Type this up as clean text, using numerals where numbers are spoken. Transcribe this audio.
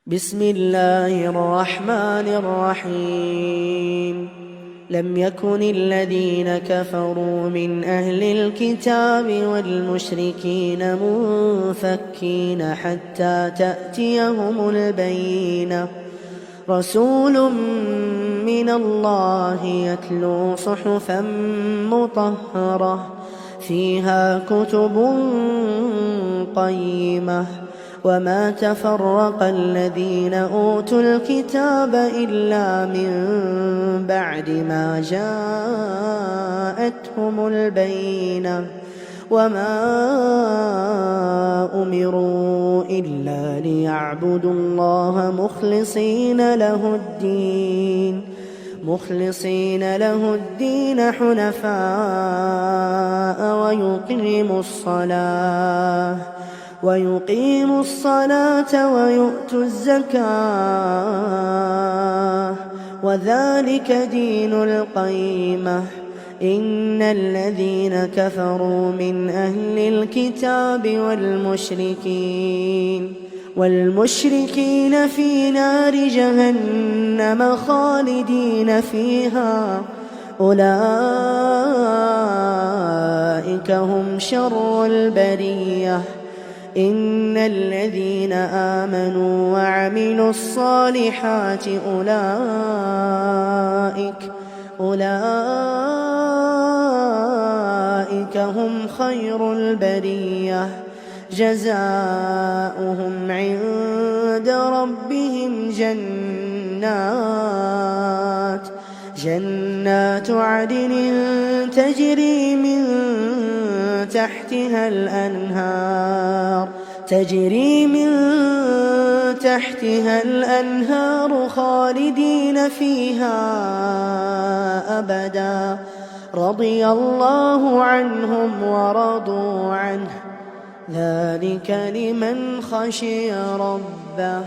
بسم الله الرحمن الرحيم. لم يكن الذين كفروا من أهل الكتاب والمشركين منفكين حتى تأتيهم البينة. رسول من الله يتلو صحفا مطهرة فيها كتب قيمة. وما تفرق الذين أوتوا الكتاب إلا من بعد ما جاءتهم البينة. وما أمروا إلا ليعبدوا الله مخلصين له الدين حنفاء ويقيموا الصلاة ويؤتوا الزكاة وذلك دين القيمة. إن الذين كفروا من أهل الكتاب والمشركين في نار جهنم خالدين فيها أولئك هم شر البرية. إن الذين آمنوا وعملوا الصالحات أولئك هم خير البرية. جزاؤهم عند ربهم جنات عدن تجري من تحتها الأنهار خالدين فيها أبدا. رضي الله عنهم ورضوا عنه ذلك لمن خشي ربه.